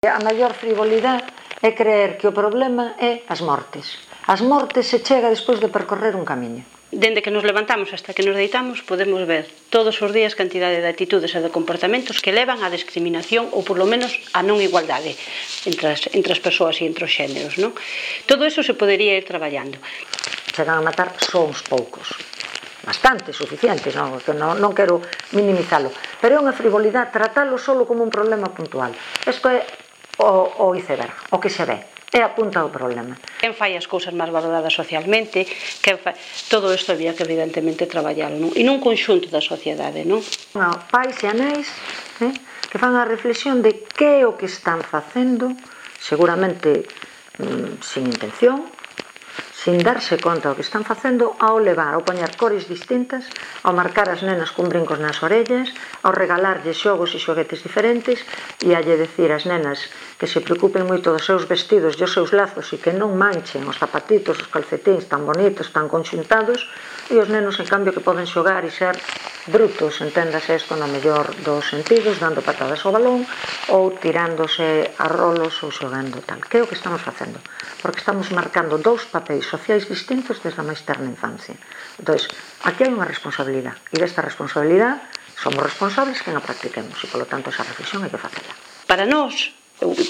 A maior frivolidade é creer que o problema é as mortes. As mortes se chega despois de percorrer un camiño. Dende que nos levantamos hasta que nos deitamos podemos ver todos os días cantidade de actitudes e de comportamentos que levan á discriminación ou por lo menos a non igualdade entre as persoas e entre os xéneros, non? Todo eso se podería ir traballando. Chegan a matar só uns poucos. Bastante, suficientes, non quero minimizalo, pero é unha frivolidade tratalo só como un problema puntual. Isto é o iceberg, o que se ve, é a punta do problema. Quen fai as cousas máis valoradas socialmente, todo isto había que evidentemente traballalo, non? E nun conxunto da sociedade, non? Pais e anais que fan a reflexión de que é o que están facendo, seguramente sin intención, sin darse conta do que están facendo, ao levar, ao poñer cores distintas, ao marcar as nenas cun brincos nas orellas, ao regalarlles xogos e xoguetes diferentes e a lle decir ás nenas que se preocupen moito dos seus vestidos e os seus lazos e que non manchen os zapatitos, os calcetíns tan bonitos, tan conxuntados, e os nenos, en cambio, que poden xogar e ser brutos, enténdase isto no mellor dos sentidos, dando patadas ao balón ou tirándose a rolos ou xogando tal. Que é o que estamos facendo? Porque estamos marcando dous papéis sociais distintos desde a máis terna infancia. Entón, aquí hai unha responsabilidade e desta responsabilidade somos responsables que non practiquemos e, polo tanto, esa reflexión hai que facela. Para nós,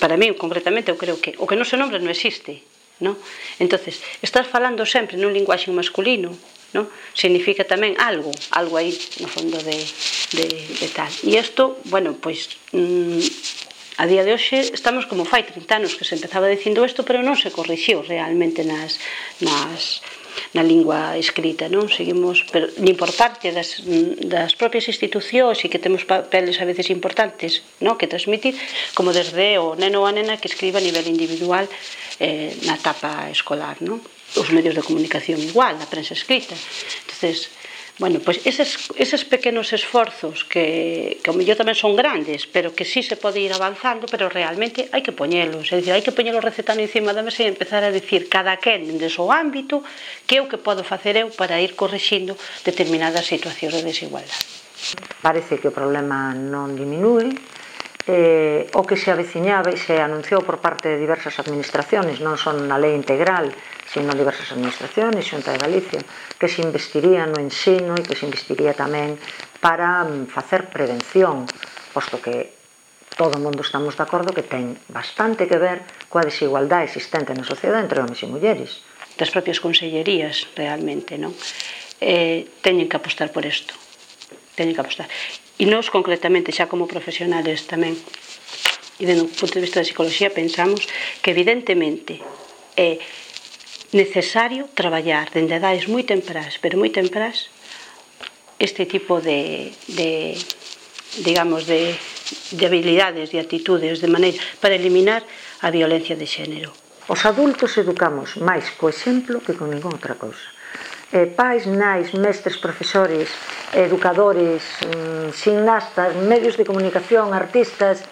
para mí concretamente, eu creo que o que non se nombra non existe, non? Entonces, estás falando sempre nun linguaxe masculino, non? Significa tamén algo aí no fondo de tal. E isto, bueno, pois a día de hoxe estamos como fai 30 anos que se empezaba dicindo isto, pero non se corrixiu realmente na lingua escrita, non? Seguimos, pero nin por parte das propias institucións e que temos papeles a veces importantes, non? Que transmitir, como desde o neno ou a nena que escriba a nivel individual na etapa escolar, non? Os medios de comunicación igual, a prensa escrita. Entonces, bueno, pois eses pequenos esforzos que ao mellor tamén son grandes, pero que sí se pode ir avanzando, pero realmente hai que poñelos, é dicir, hai que poñelos recetando encima da mesa e empezar a dicir cada quen dende o seu ámbito que é o que podo facer eu para ir corrixindo determinadas situacións de desigualdade. Parece que o problema non diminúe, o que se aveciñaba e se anunciou por parte de diversas administraciones, non son na lei integral, sino diversas administraciones, Xunta de Galicia, que se investiría no ensino e que se investiría tamén para facer prevención, posto que todo o mundo estamos de acordo que ten bastante que ver coa desigualdade existente na sociedade entre homens e mulleres. Das propias consellerías, realmente, non? Teñen que apostar por isto. Teñen que apostar. E nós, concretamente, xa como profesionales tamén, e dentro do punto de vista da psicología, pensamos que evidentemente é necesario traballar dende edades moi temprás, pero moi temprás, este tipo de habilidades, de actitudes, de maneira para eliminar a violencia de xénero. Os adultos educamos máis co exemplo que con ninguna outra cousa. Pais, nais, mestres, profesores, educadores, ximnastas, medios de comunicación, artistas,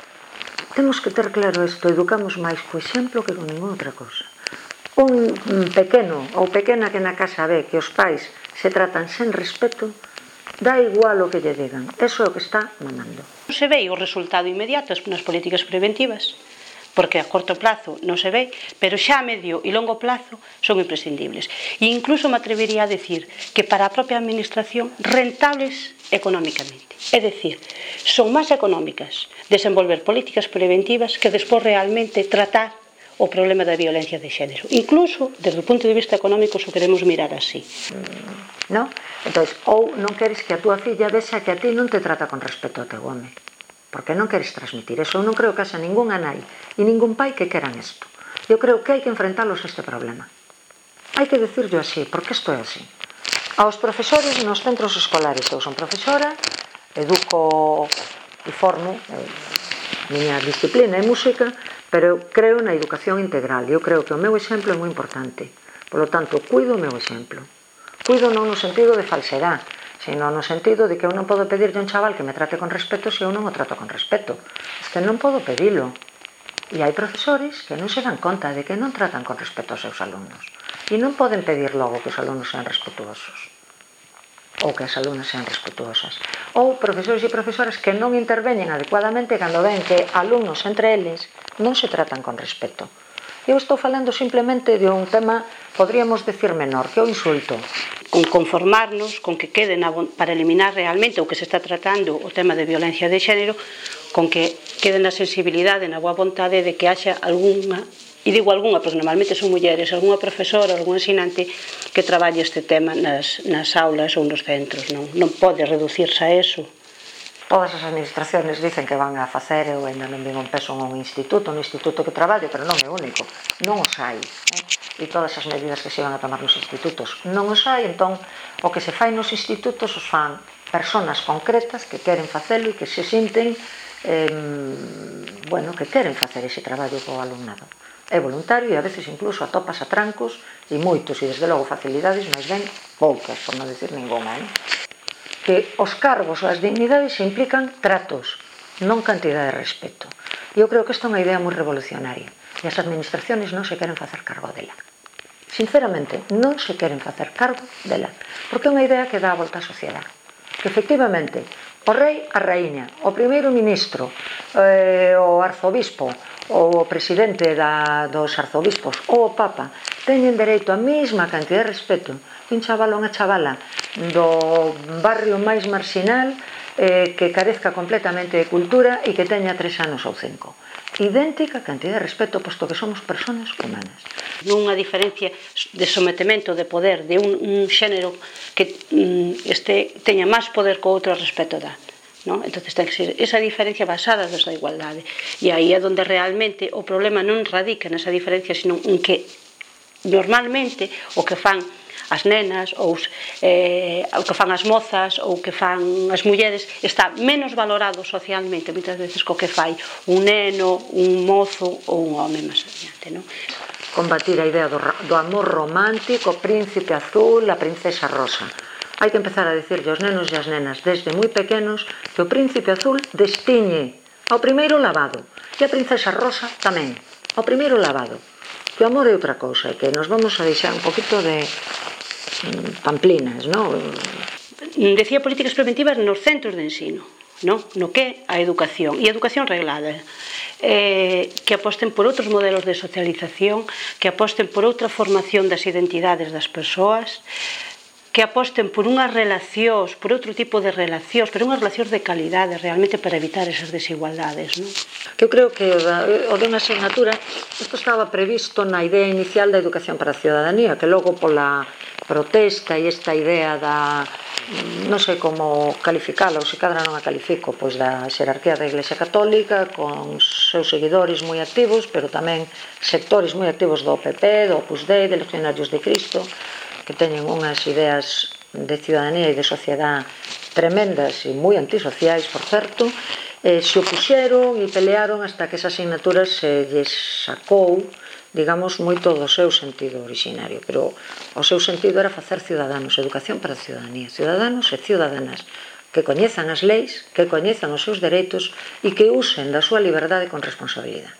temos que ter claro isto, educamos máis co exemplo que con ninguna outra cousa. Un pequeno ou pequena que na casa ve que os pais se tratan sen respeto, dá igual o que lle digan, eso é o que está mamando. Non se ve o resultado inmediato nas políticas preventivas, porque a corto plazo non se ve, pero xa a medio e longo plazo son imprescindibles. E incluso me atrevería a decir que para a propia administración rentables económicamente. É dicir, son máis económicas desenvolver políticas preventivas que despois realmente tratar o problema da violencia de xénero. Incluso, desde o punto de vista económico, se queremos mirar así. Non? Entón, ou non queres que a túa filla vexa que a ti non te trata con respeto ao teu home. Porque non queres transmitir eso. Eu non creo que haxa ningunha nai e ningún pai que queran isto. Eu creo que hai que enfrentalos a este problema. Hai que decirlo así, porque isto é así. Aos profesores nos centros escolares, eu son profesora, educo e formo, miña disciplina é música, pero eu creo na educación integral. Eu creo que o meu exemplo é moi importante. Por lo tanto, cuido o meu exemplo. Cuido non no sentido de falsedade, sino no sentido de que eu non podo pedirlle a un chaval que me trate con respeto se eu non o trato con respeto. Es que non podo pedilo. E hai profesores que non se dan conta de que non tratan con respeto aos seus alumnos. E non poden pedir logo que os alumnos sean respetuosos. ou que as alumnas sean respetuosas, ou profesores e profesoras que non interveñen adecuadamente cando ven que alumnos entre eles non se tratan con respeto. Eu estou falando simplemente de un tema, podríamos decir menor, que é o insulto. Con conformarnos con que queden para eliminar realmente o que se está tratando o tema de violencia de xénero, con que quede na sensibilidade, na boa vontade de que haxa algunha, e digo algunha porque normalmente son mulleres, algunha profesora, algún ensinante que traballe este tema nas aulas ou nos centros. Non pode reducirse a eso. Todas as administraciones dicen que van a facer, eu ainda non vin un peso un instituto que traballo, pero non é único, non os hai, e todas as medidas que se van a tomar nos institutos non os hai, entón o que se fai nos institutos os fan persoas concretas que queren facelo e que se sinten que queren facer ese traballo co alumnado. É voluntario e a veces incluso atopas atrancos e moitos, e desde logo facilidades, mas ben poucas, por non decir ninguna, que os cargos ou as dignidades implican tratos, non cantidad de respeto. E eu creo que esta é unha idea moi revolucionaria e as administraciones non se queren facer cargo dela. Sinceramente, non se queren facer cargo dela, porque é unha idea que dá a volta á sociedade. Que efectivamente, o rei, a raíña, o primeiro ministro, o arzobispo, ou o presidente dos arzobispos ou o papa teñen dereito á mesma cantidad de respeto que un chaval ou unha chavala do barrio máis marxinal que carezca completamente de cultura e que teña 3 anos ou 5. Idéntica cantidad de respeto, posto que somos persoas humanas. Non unha diferencia de sometemento de poder de un xénero que teña máis poder co outro respecto da. Entón, ten que ser esa diferencia basada desde a igualdade. E aí é onde realmente o problema non radica nesa diferencia, sino en que normalmente o que fan as nenas ou o que fan as mozas ou o que fan as mulleres está menos valorado socialmente moitas veces co que fai un neno, un mozo ou un home máis adiante. Combatir a idea do amor romántico, o príncipe azul, a princesa rosa. Hai que empezar a dicirlle aos nenos e as nenas desde moi pequenos que o príncipe azul destiñe ao primeiro lavado e a princesa rosa tamén, ao primeiro lavado. Que o amor é outra cousa e que nos vamos a deixar un poquito de pamplinas, non? Decía políticas preventivas nos centros de ensino, no que a educación, e a educación reglada, que aposten por outros modelos de socialización, que aposten por outra formación das identidades das persoas, que aposten por unhas relacións, por outro tipo de relacións, pero unhas relacións de calidade realmente para evitar esas desigualdades. Eu creo que o de unha asignatura, isto estaba previsto na idea inicial da educación para a ciudadanía, que logo pola protesta e esta idea da, non sei como calificala, ou se cadra non a califico, pois da xerarquía da Iglesia Católica, con seus seguidores moi activos, pero tamén sectores moi activos do PP, do Opus Dei, de Legionarios de Cristo, que teñen unhas ideas de ciudadanía e de sociedade tremendas e moi antisociais, por certo, se opuxeron e pelearon hasta que esa asignatura se lles sacou, digamos, moito do seu sentido originario, pero o seu sentido era facer ciudadanos, educación para a ciudadanía, ciudadanos e ciudadanas que coñezan as leis, que coñezan os seus dereitos e que usen da súa liberdade con responsabilidade.